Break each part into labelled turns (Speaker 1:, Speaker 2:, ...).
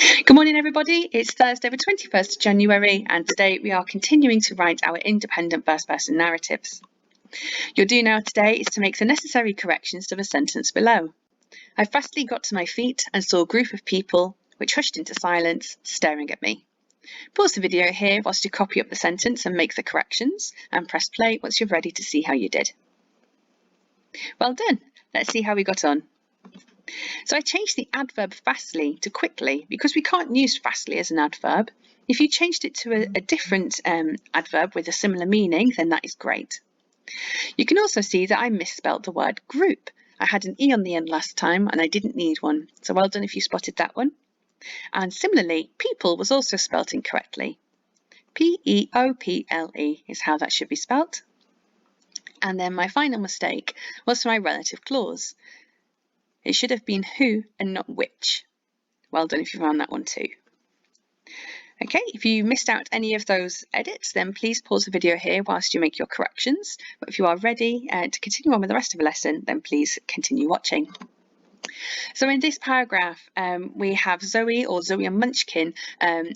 Speaker 1: Good morning, everybody. It's Thursday, the 21st of January, and today we are continuing to write our independent first-person narratives. Your do now today is to make the necessary corrections to the sentence below. I fastly got to my feet and saw a group of people, which hushed into silence, staring at me. Pause the video here whilst you copy up the sentence and make the corrections, and press play once you're ready to see how you did. Well done. Let's see how we got on. So I changed the adverb fastly to quickly because we can't use fastly as an adverb. If you changed it to a different adverb with a similar meaning, then that is great. You can also see that I misspelled the word group. I had an E on the end last time and I didn't need one. So well done if you spotted that one. And similarly, people was also spelt incorrectly. P-E-O-P-L-E is how that should be spelt. And then my final mistake was for my relative clause. It should have been who and not which. Well done if you found that one too. Okay, if you missed out any of those edits, then please pause the video here whilst you make your corrections. But if you are ready to continue on with the rest of the lesson, then please continue watching. So in this paragraph, we have Zoe or Zoe and Munchkin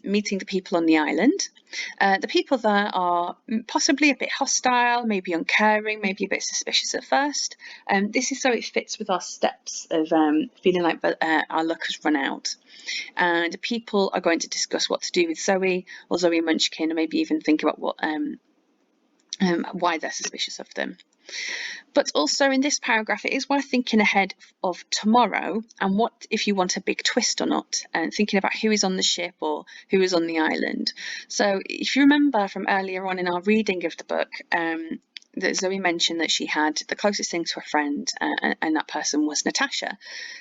Speaker 1: meeting the people on the island. The people there are possibly a bit hostile, maybe uncaring, maybe a bit suspicious at first. This is so it fits with our steps of feeling like our luck has run out. And people are going to discuss what to do with Zoe or Zoe and Munchkin, and maybe even think about what why they're suspicious of them. But also in this paragraph, it is worth thinking ahead of tomorrow and what if you want a big twist or not, and thinking about who is on the ship or who is on the island. So if you remember from earlier on in our reading of the book, that Zoe mentioned that she had the closest thing to a friend, and that person was Natasha.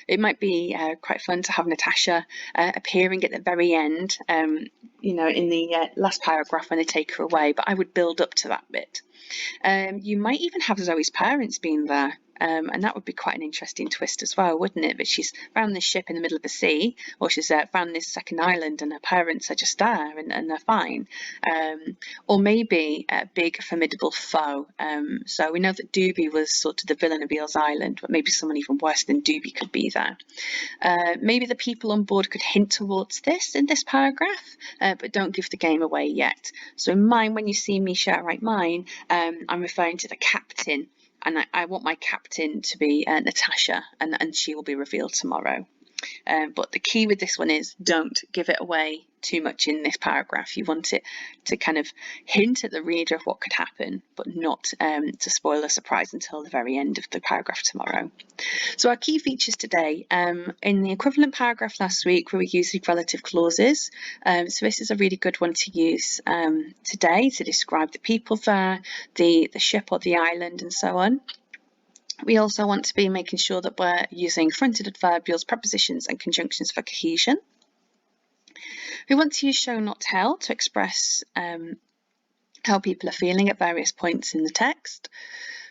Speaker 1: It might be quite fun to have Natasha appearing at the very end, you know, in the last paragraph when they take her away, but I would build up to that bit. You might even have Zoe's parents being there, and that would be quite an interesting twist as well, wouldn't it? But she's found this ship in the middle of the sea, or she's found this second island and her parents are just there and they're fine. Or maybe a big formidable foe. So we know that Doobie was sort of the villain of Eel's Island, but maybe someone even worse than Doobie could be there. Maybe the people on board could hint towards this in this paragraph, but don't give the game away yet. So in mine, when you see me write mine, I'm referring to the captain, and I want my captain to be Natasha, and she will be revealed tomorrow. But the key with this one is don't give it away too much in this paragraph. You want it to kind of hint at the reader of what could happen, but not to spoil the surprise until the very end of the paragraph tomorrow. So our key features today, in the equivalent paragraph last week, we were using relative clauses. So this is a really good one to use today to describe the people there, the ship or the island, and so on. We also want to be making sure that we're using fronted adverbials, prepositions and conjunctions for cohesion. We want to use show not tell to express how people are feeling at various points in the text.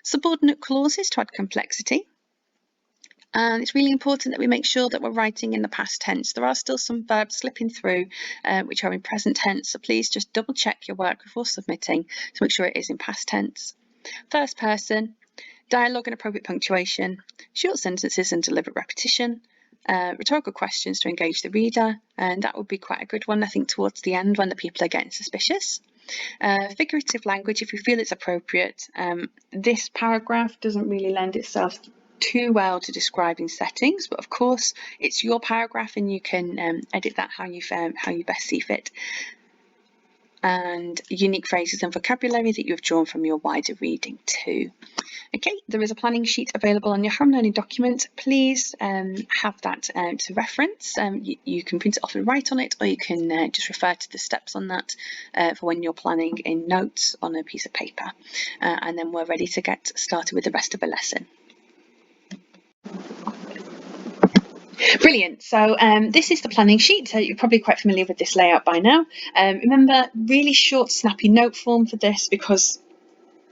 Speaker 1: Subordinate clauses to add complexity. And it's really important that we make sure that we're writing in the past tense. There are still some verbs slipping through which are in present tense, so please just double check your work before submitting to make sure it is in past tense. First person, dialogue and appropriate punctuation, short sentences and deliberate repetition, rhetorical questions to engage the reader, and that would be quite a good one, I think, towards the end when the people are getting suspicious. Figurative language, if you feel it's appropriate. This paragraph doesn't really lend itself too well to describing settings, but of course it's your paragraph and you can edit that how you best see fit. And unique phrases and vocabulary that you've drawn from your wider reading too. Okay, there is a planning sheet available on your home learning document. Please have that to reference. You can print it off and write on it, or you can just refer to the steps on that for when you're planning in notes on a piece of paper. And then we're ready to get started with the rest of the lesson. Brilliant. So this is the planning sheet. So you're probably quite familiar with this layout by now. Remember, really short, snappy note form for this because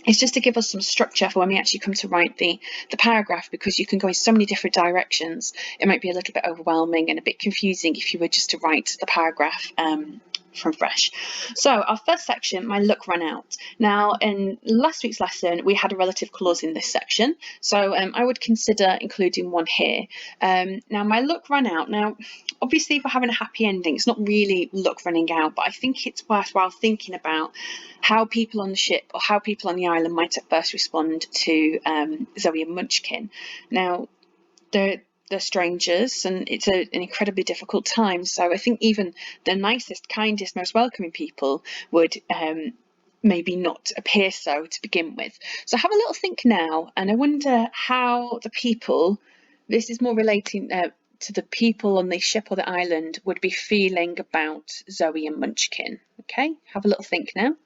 Speaker 1: it's just to give us some structure for when we actually come to write the paragraph, because you can go in so many different directions. It might be a little bit overwhelming and a bit confusing if you were just to write the paragraph from fresh. So our first section, my luck ran out. Now, in last week's lesson, we had a relative clause in this section, so I would consider including one here. Now, my luck ran out. Now, obviously, if we're having a happy ending, it's not really luck running out, but I think it's worthwhile thinking about how people on the ship or how people on the island might at first respond to Zoe and Munchkin. Now, they're strangers, and it's an incredibly difficult time. So I think even the nicest, kindest, most welcoming people would maybe not appear so to begin with. So have a little think now, and I wonder how the people, this is more relating to the people on the ship or the island, would be feeling about Zoe and Munchkin. Okay, have a little think now.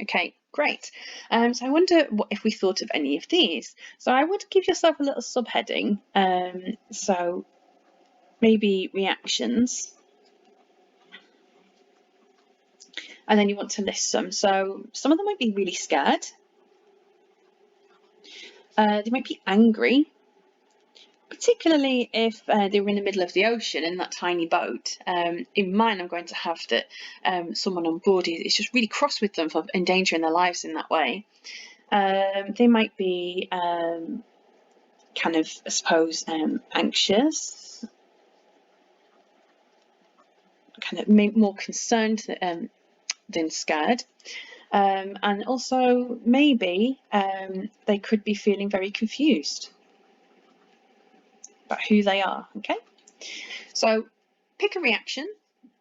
Speaker 1: Okay, great. So I wonder if we thought of any of these. So I would give yourself a little subheading. So maybe reactions. And then you want to list some. So some of them might be really scared. They might be angry, particularly if they were in the middle of the ocean in that tiny boat. In mine, I'm going to have that someone on board is just really cross with them for endangering their lives in that way. They might be kind of, I suppose, anxious, kind of more concerned than scared. And also maybe they could be feeling very confused about who they are. Okay, so pick a reaction.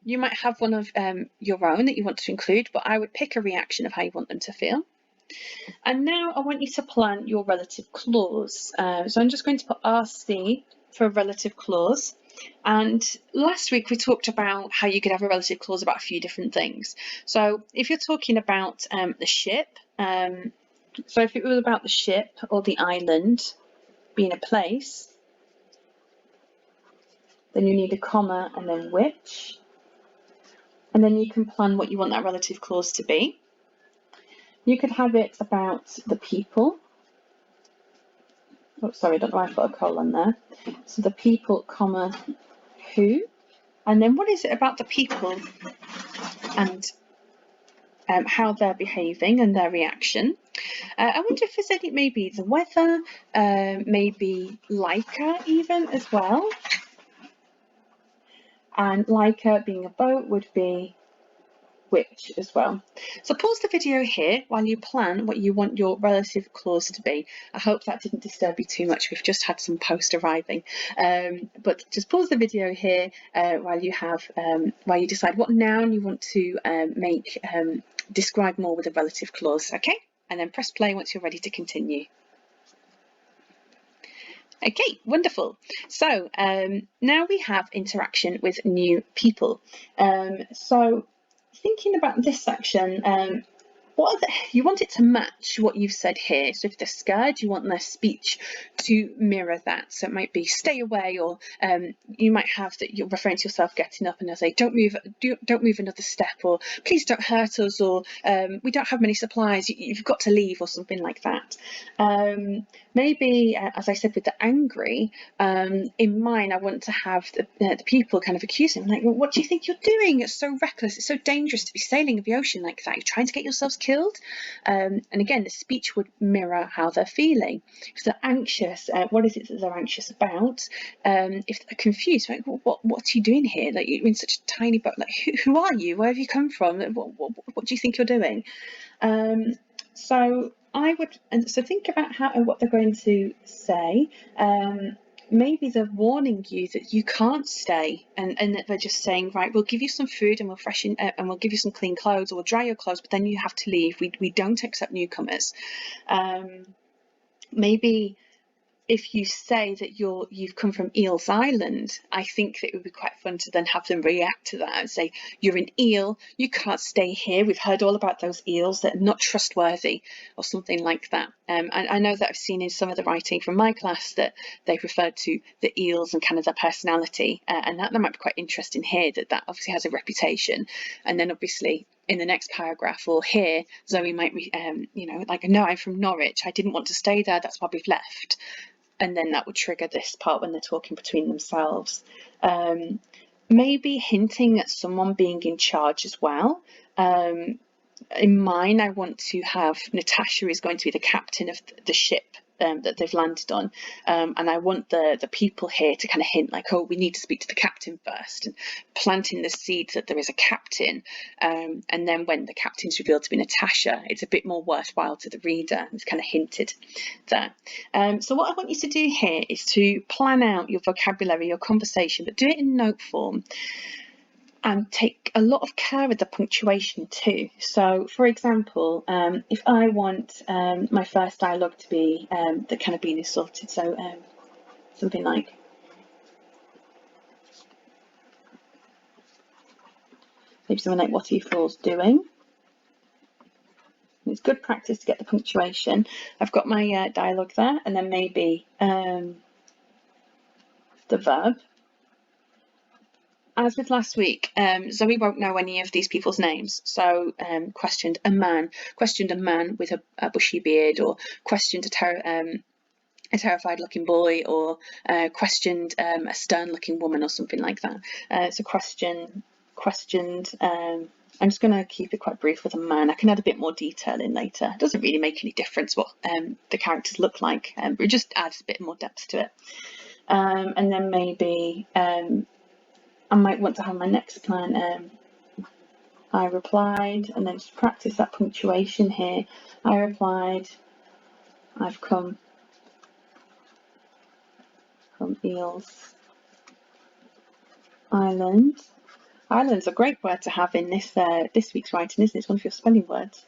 Speaker 1: You might have one of your own that you want to include, but I would pick a reaction of how you want them to feel. And now I want you to plan your relative clause. So I'm just going to put RC for a relative clause. And last week we talked about how you could have a relative clause about a few different things. So if you're talking about the ship, so if it was about the ship or the island being a place, then you need a comma and then which. And then you can plan what you want that relative clause to be. You could have it about the people. Oh, sorry, I don't know why I've got a colon there. So the people, comma, who. And then what is it about the people and how they're behaving and their reaction. I wonder if there's any, maybe the weather, maybe Laika even as well. And Laika being a boat would be which as well. So pause the video here while you plan what you want your relative clause to be. I hope that didn't disturb you too much. We've just had some post arriving, but just pause the video here while you decide what noun you want to make describe more with a relative clause. Okay, and then press play once you're ready to continue. Okay, wonderful. So now we have interaction with new people. So thinking about this section, you want it to match what you've said here. So if they're scared, you want their speech to mirror that. So it might be stay away, or you might have that you're referring to yourself getting up and they'll say don't move another step, or please don't hurt us, or we don't have many supplies, you've got to leave, or something like that. Maybe, as I said with the angry, in mine I want to have the people kind of accusing like, well, what do you think you're doing? It's so reckless, it's so dangerous to be sailing the ocean like that, you're trying to get yourselves killed. And again, the speech would mirror how they're feeling. If they're anxious, what is it that they're anxious about? If they're confused, like, what are you doing here? Like, you're in such a tiny boat, like who are you? Where have you come from? What do you think you're doing? So think about what they're going to say. Maybe they're warning you that you can't stay, and that they're just saying, right, we'll give you some food and we'll freshen and we'll give you some clean clothes, or we'll dry your clothes, but then you have to leave. We don't accept newcomers. Maybe if you say that you've come from Eels Island, I think that it would be quite fun to then have them react to that and say, you're an eel, you can't stay here, we've heard all about those eels, they're not trustworthy, or something like that. And I know that I've seen in some of the writing from my class that they've referred to the eels and kind of their personality, and that might be quite interesting here, that obviously has a reputation. And then obviously in the next paragraph, or here, Zoe might be, like, no, I'm from Norwich, I didn't want to stay there, that's why we've left. And then that would trigger this part when they're talking between themselves. maybe hinting at someone being in charge as well. In mine, I want to have Natasha is going to be the captain of the ship that they've landed on, and I want the people here to kind of hint like, oh, we need to speak to the captain first, and planting the seeds that there is a captain, and then when the captain's revealed to be Natasha, it's a bit more worthwhile to the reader. It's kind of hinted there. So what I want you to do here is to plan out your vocabulary, your conversation, but do it in note form. And take a lot of care with the punctuation too. So, for example, if I want my first dialogue to be the kind of being assaulted, so something like, maybe something like, "What are you fools doing?" It's good practice to get the punctuation. I've got my dialogue there, and then maybe the verb. As with last week, Zoe won't know any of these people's names. So questioned a man with a bushy beard, or questioned a terrified looking boy, or questioned a stern looking woman, or something like that. So questioned. I'm just going to keep it quite brief with a man. I can add a bit more detail in later. It doesn't really make any difference what the characters look like, but it just adds a bit more depth to it. And then maybe I might want to have my next line, I replied, and then just practice that punctuation here. I replied, I've come from Eels Island. Island's a great word to have in this week's writing, isn't it? It's one of your spelling words.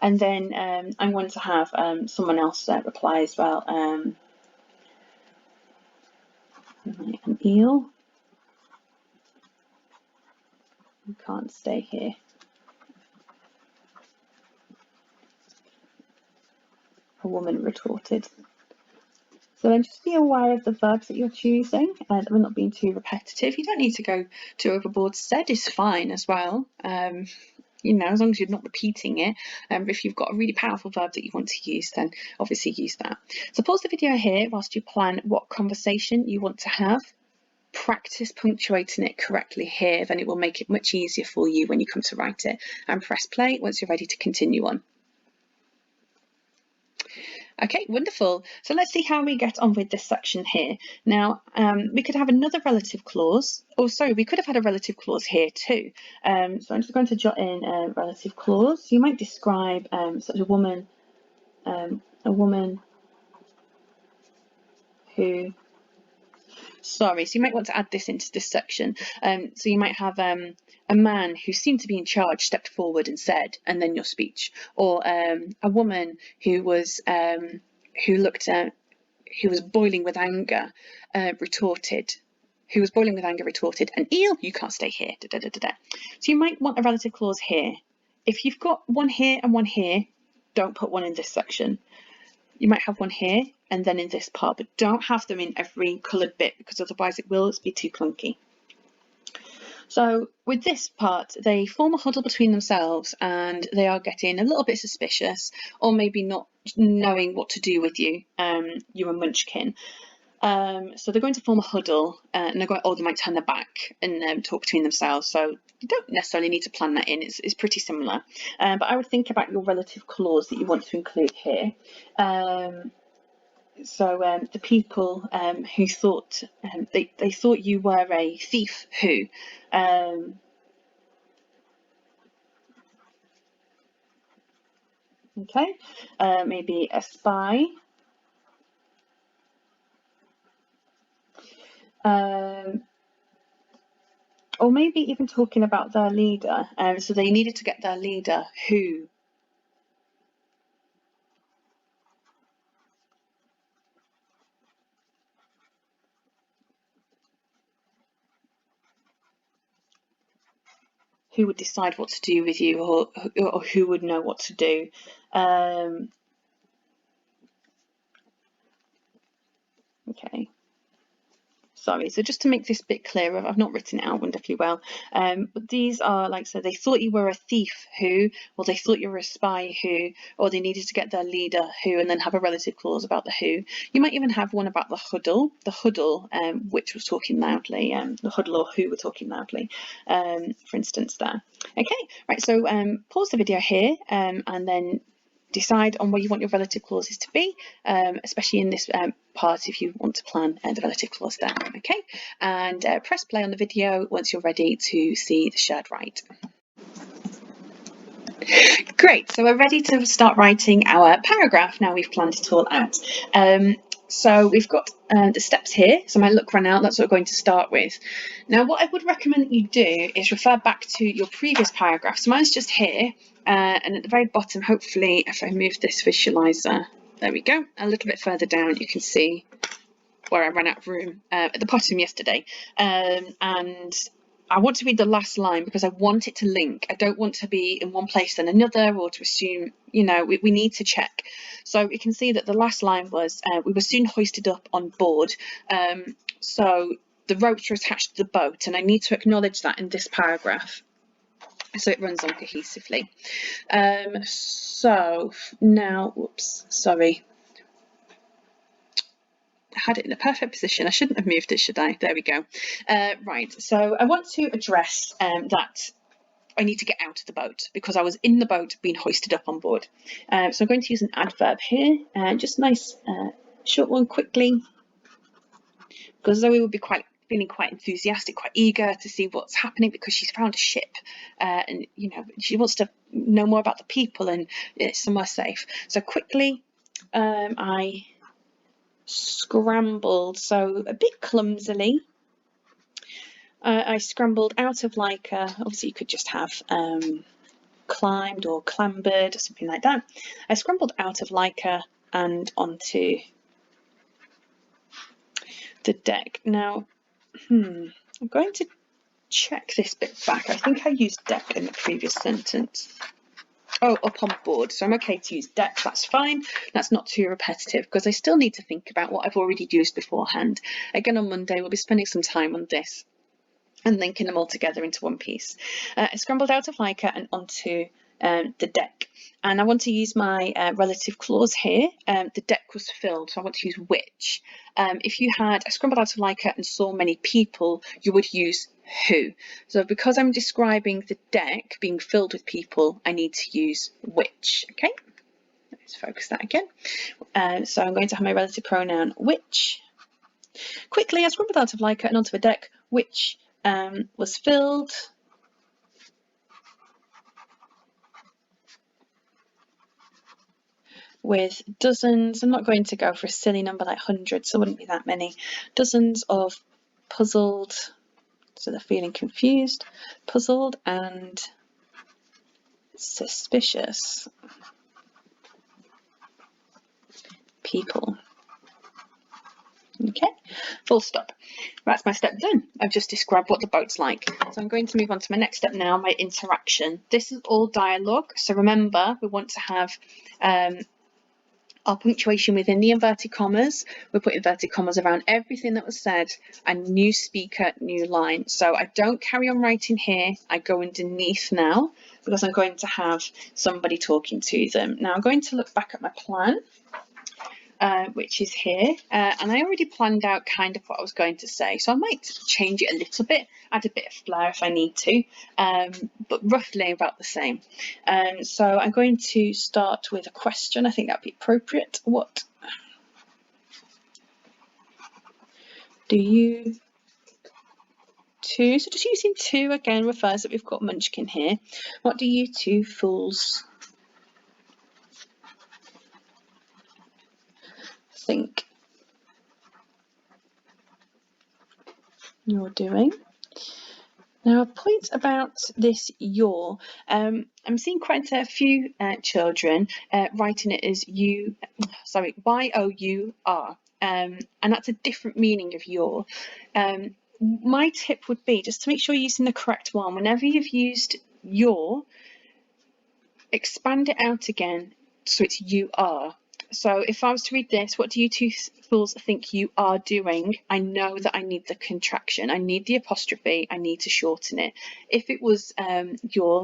Speaker 1: And then I want to have someone else reply as well. An eel. You can't stay here. A woman retorted. So then just be aware of the verbs that you're choosing, and we're not being too repetitive. You don't need to go too overboard. Said is fine as well. You know, as long as you're not repeating it. If you've got a really powerful verb that you want to use, then obviously use that. So pause the video here whilst you plan what conversation you want to have. Practice punctuating it correctly here, then it will make it much easier for you when you come to write it. And press play once you're ready to continue on. Okay, wonderful. So let's see how we get on with this section here. Now, we could have another relative clause. Oh, sorry, we could have had a relative clause here too. So I'm just going to jot in a relative clause. You might describe such a woman who. Sorry, so you might want to add this into this section. So you might have a man who seemed to be in charge stepped forward and said, and then your speech, or a woman who was who was boiling with anger, retorted. Who was boiling with anger retorted, "An eel, you can't stay here." Da, da, da, da, da. So you might want a relative clause here. If you've got one here and one here, don't put one in this section. You might have one here and then in this part, but don't have them in every coloured bit, because otherwise it will be too clunky. So with this part, they form a huddle between themselves and they are getting a little bit suspicious, or maybe not knowing what to do with you, you and Munchkin. So they're going to form a huddle, and they're going, they might turn their back and talk between themselves. So you don't necessarily need to plan that in. It's pretty similar. But I would think about your relative clause that you want to include here. So the people who thought they thought you were a thief who. Okay, maybe a spy. Or maybe even talking about their leader. So they needed to get their leader who would decide what to do with you, or who would know what to do. Okay, Sorry, so just to make this bit clearer, I've not written it out wonderfully well, but these are like, so they thought you were a thief who, or they thought you were a spy who, or they needed to get their leader who, and then have a relative clause about the who. You might even have one about the huddle, which was talking loudly, the huddle or who were talking loudly, for instance there. Okay, right, so pause the video here and then decide on where you want your relative clauses to be, especially in this part if you want to plan the relative clause there. Okay, and press play on the video once you're ready to see the shared write. Great, so we're ready to start writing our paragraph now we've planned it all out. So we've got the steps here, so my look run out, that's what we're going to start with. Now what I would recommend that you do is refer back to your previous paragraph. So mine's just here, and at the very bottom, hopefully if I move this visualizer, there we go, a little bit further down you can see where I ran out of room at the bottom yesterday, and I want to read the last line because I want it to link. I don't want to be in one place then another, or to assume, you know, we need to check. So we can see that the last line was, we were soon hoisted up on board. So the ropes are attached to the boat, and I need to acknowledge that in this paragraph so it runs on cohesively. So now, whoops, sorry. I had it in a perfect position. I shouldn't have moved it, should I? There we go. Right, so I want to address that I need to get out of the boat because I was in the boat being hoisted up on board. So I'm going to use an adverb here, just a nice short one, quickly, because Zoe will be feeling quite enthusiastic, quite eager to see what's happening because she's found a ship, and you know she wants to know more about the people and it's somewhere safe. So quickly, I scrambled, so a bit clumsily. I scrambled out of Laika. Obviously you could just have climbed or clambered or something like that. I scrambled out of Laika and onto the deck. Now, I'm going to check this bit back. I think I used deck in the previous sentence. Oh, up on board. So I'm okay to use deck, that's fine. That's not too repetitive because I still need to think about what I've already used beforehand. Again, on Monday, we'll be spending some time on this and linking them all together into one piece. I scrambled out of Laika and onto the deck. And I want to use my relative clause here. The deck was filled, so I want to use which. If you had, I scrambled out of Laika and saw many people, you would use who. So because I'm describing the deck being filled with people, I need to use which. Okay, let's focus that again. So I'm going to have my relative pronoun which. Quickly, I scrambled out of Laika and onto the deck, which was filled with dozens. I'm not going to go for a silly number like hundreds, so it wouldn't be that many. Dozens of puzzled, so they're feeling confused, puzzled and suspicious people. Okay, full stop. That's my step done. I've just described what the boat's like. So I'm going to move on to my next step now, my interaction. This is all dialogue. So remember, we want to have our punctuation within the inverted commas. We put inverted commas around everything that was said, and new speaker, new line. So I don't carry on writing here. I go underneath now because I'm going to have somebody talking to them. Now I'm going to look back at my plan. Which is here, and I already planned out kind of what I was going to say, so I might change it a little bit, add a bit of flair if I need to, but roughly about the same. So I'm going to start with a question. I think that'd be appropriate. What do you two, so just using two again refers that we've got Munchkin here. What do you two fools think you're doing? Now, a point about this your. I'm seeing quite a few children writing it as Y-O-U-R, and that's a different meaning of your. My tip would be just to make sure you're using the correct one. Whenever you've used your, expand it out again so it's you are. So if I was to read this, what do you two fools think you are doing? I know that I need the contraction. I need the apostrophe. I need to shorten it. If it was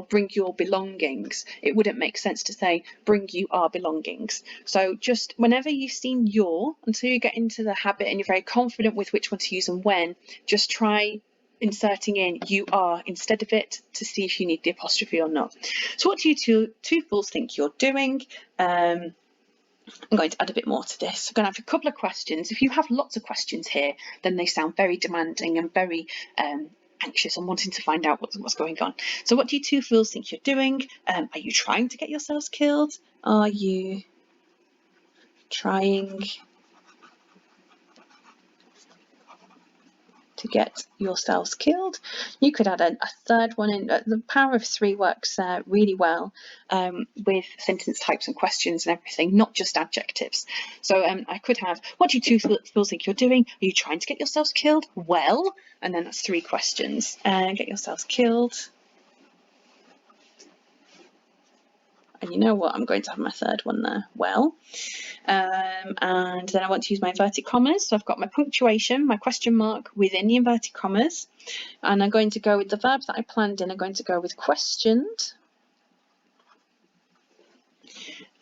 Speaker 1: bring your belongings, it wouldn't make sense to say bring you our belongings. So just whenever you've seen your, until you get into the habit and you're very confident with which one to use and when, just try inserting in you are instead of it to see if you need the apostrophe or not. So what do you two fools think you're doing? I'm going to add a bit more to this. I'm going to have a couple of questions. If you have lots of questions here, then they sound very demanding and very anxious and wanting to find out what's going on. So what do you two fools think you're doing? Are you trying to get yourselves killed? Are you trying to get yourselves killed? You could add a third one in. The power of three works really well with sentence types and questions and everything, not just adjectives. So I could have, what do you two fools think you're doing? Are you trying to get yourselves killed? Well, and then that's three questions. Get yourselves killed. And you know what? I'm going to have my third one there. Well. And then I want to use my inverted commas. So I've got my punctuation, my question mark within the inverted commas. And I'm going to go with the verbs that I planned in. I'm going to go with questioned.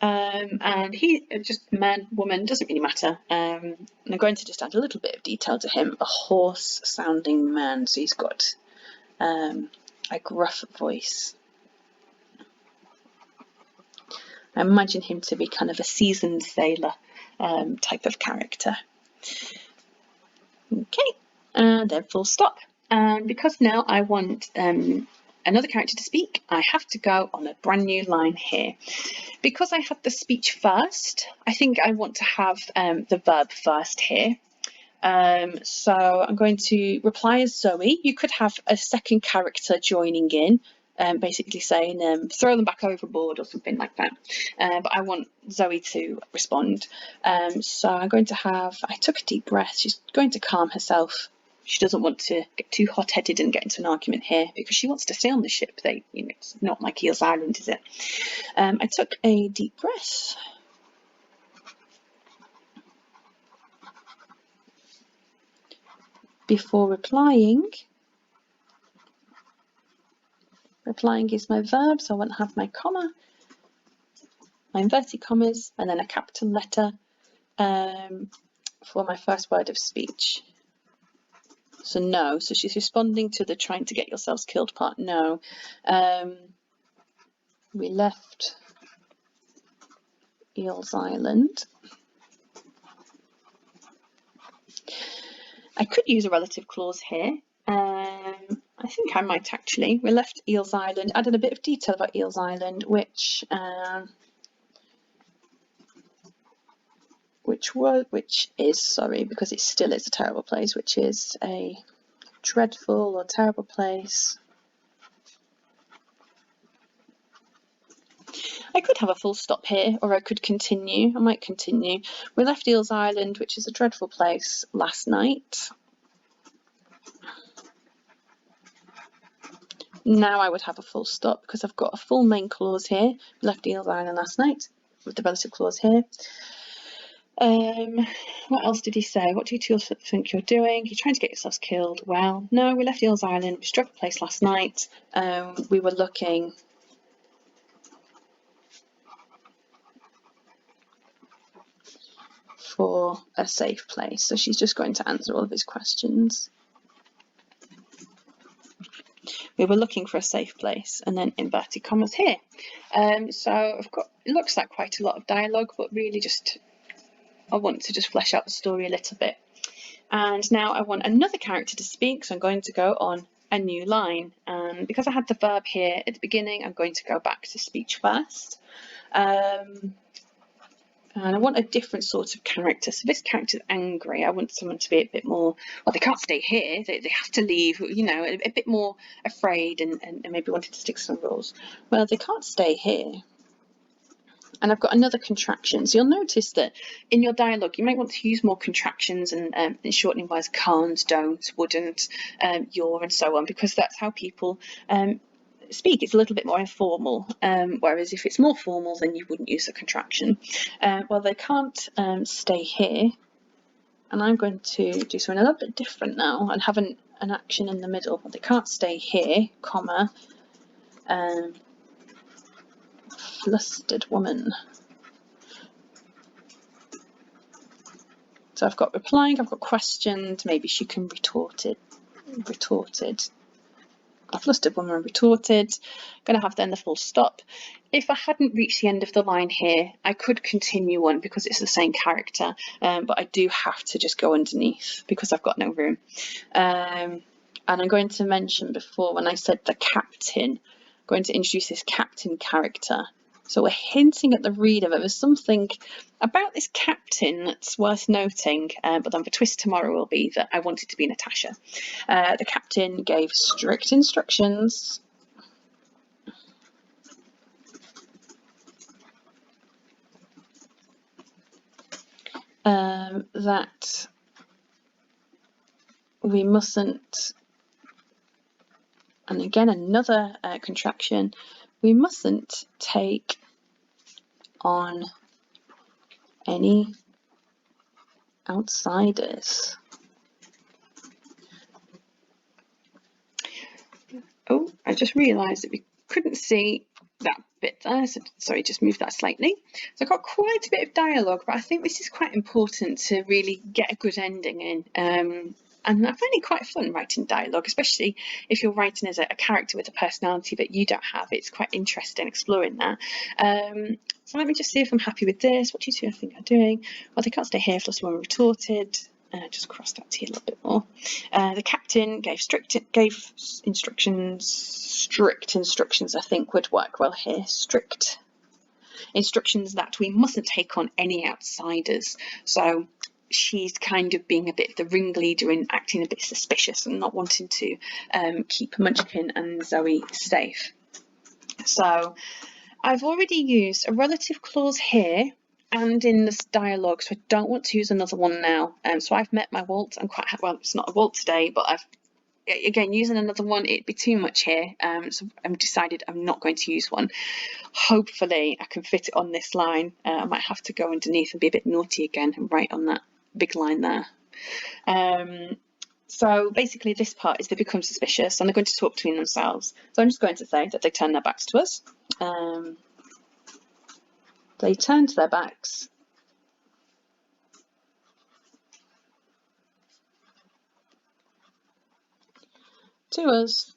Speaker 1: And he, just man, woman, doesn't really matter. And I'm going to just add a little bit of detail to him. A hoarse sounding man. So he's got a gruff voice. I imagine him to be kind of a seasoned sailor type of character. Okay, and then full stop. And because now I want another character to speak, I have to go on a brand new line here. Because I had the speech first, I think I want to have the verb first here. So I'm going to reply as Zoe. You could have a second character joining in, basically saying throw them back overboard or something like that. But I want Zoe to respond. So I'm going to have, I took a deep breath. She's going to calm herself. She doesn't want to get too hot-headed and get into an argument here because she wants to stay on the ship. It's not like Eels Island, is it? I took a deep breath. Before replying. Replying is my verb, so I want to have my comma, my inverted commas, and then a capital letter for my first word of speech. So no, so she's responding to the trying to get yourselves killed part. No. We left Eels Island. I could use a relative clause here. I think I might actually. We left Eels Island, added a bit of detail about Eels Island, which is, sorry, because it still is a terrible place, which is a dreadful or terrible place. I could have a full stop here, or I could continue. I might continue. We left Eels Island, which is a dreadful place, last night. Now I would have a full stop because I've got a full main clause here. We left Eels Island last night with the relative clause here. What else did he say? What do you two think you're doing? You're trying to get yourselves killed. Well, no, we left Eels Island. We struck a place last night. We were looking for a safe place. So she's just going to answer all of his questions. We were looking for a safe place, and then inverted commas here. So I've got, it looks like quite a lot of dialogue, but really just, I want to just flesh out the story a little bit. And now I want another character to speak, so I'm going to go on a new line. And because I had the verb here at the beginning, I'm going to go back to speech first. And I want a different sort of character. So this character's angry. I want someone to be a bit more, well, they can't stay here. They have to leave, you know, a bit more afraid and maybe wanting to stick to some rules. Well, they can't stay here. And I've got another contraction. So you'll notice that in your dialogue, you might want to use more contractions and shortening words, can't, don't, wouldn't, your, and so on, because that's how people speak, it's a little bit more informal, whereas if it's more formal, then you wouldn't use a contraction. Well, they can't stay here, and I'm going to do something a little bit different now and have an action in the middle. They can't stay here, comma, flustered woman. So I've got replying, I've got questioned, maybe she can retorted. A flustered woman retorted. Going to have then the full stop. If I hadn't reached the end of the line here, I could continue on because it's the same character, but I do have to just go underneath because I've got no room. And I'm going to mention before, when I said the captain, I'm going to introduce this captain character. So we're hinting at the reader that there's something about this captain that's worth noting, but then the twist tomorrow will be that I want it to be Natasha. The captain gave strict instructions that we mustn't, and again another contraction, we mustn't take on any outsiders. Oh, I just realised that we couldn't see that bit there, so sorry, just move that slightly. So I've got quite a bit of dialogue, but I think this is quite important to really get a good ending in. And I find it quite fun writing dialogue, especially if you're writing as a character with a personality that you don't have. It's quite interesting exploring that. So let me just see if I'm happy with this. What do you two think I'm doing? Well, they can't stay here if this one retorted. Just cross that T a little bit more. The captain gave strict instructions, I think would work well here. Strict instructions that we mustn't take on any outsiders. So she's kind of being a bit of the ringleader and acting a bit suspicious and not wanting to keep Munchkin and Zoe safe. So I've already used a relative clause here and in this dialogue, so I don't want to use another one now. So I've met my Walt. I'm quite well. It's not a Walt today, but I've again using another one. It'd be too much here. So I've decided I'm not going to use one. Hopefully, I can fit it on this line. I might have to go underneath and be a bit naughty again and write on that big line there. So basically, this part is they become suspicious and they're going to talk between themselves. So I'm just going to say that they turn their backs to us. They turned their backs to us,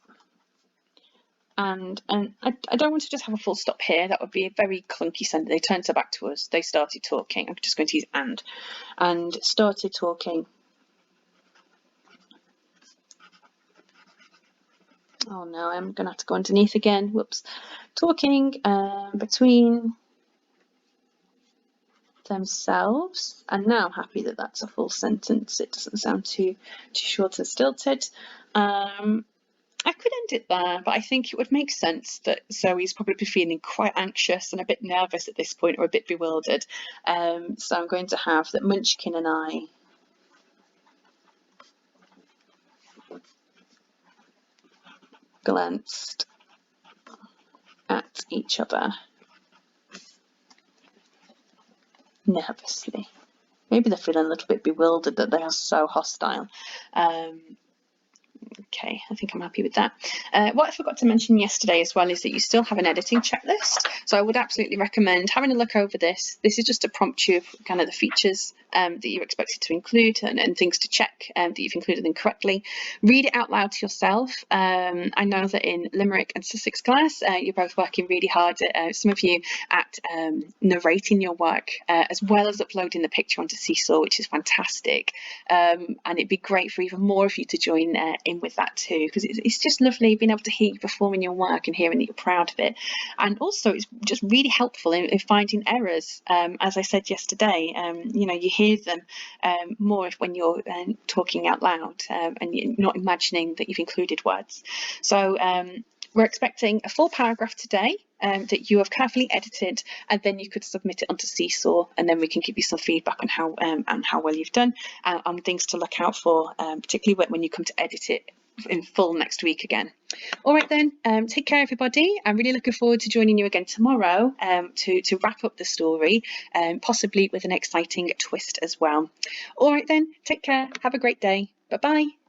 Speaker 1: and I don't want to just have a full stop here. That would be a very clunky sentence. They turned their back to us. They started talking. I'm just going to use and started talking. Oh no, I'm going to have to go underneath again. Whoops. Talking between themselves, and now I'm happy that that's a full sentence. It doesn't sound too short and stilted. I could end it there, but I think it would make sense that Zoe's probably feeling quite anxious and a bit nervous at this point, or a bit bewildered. So I'm going to have that Munchkin and I glanced at each other nervously. Maybe they're feeling a little bit bewildered that they are so hostile. Okay, I think I'm happy with that. What I forgot to mention yesterday as well is that you still have an editing checklist. So I would absolutely recommend having a look over this. This is just to prompt you kind of the features that you're expected to include and things to check that you've included them correctly. Read it out loud to yourself. I know that in Limerick and Sussex class, you're both working really hard, some of you at narrating your work, as well as uploading the picture onto Seesaw, which is fantastic. And it'd be great for even more of you to join in with that too, because it's just lovely being able to hear you performing your work and hearing that you're proud of it. And also it's just really helpful in finding errors. As I said yesterday, you know, you hear them more when you're talking out loud and you're not imagining that you've included words. So we're expecting a full paragraph today that you have carefully edited, and then you could submit it onto Seesaw, and then we can give you some feedback on how well you've done, on things to look out for, particularly when you come to edit it in full next week again. All right then, take care everybody. I'm really looking forward to joining you again tomorrow to wrap up the story, possibly with an exciting twist as well. All right then, take care, have a great day, bye bye.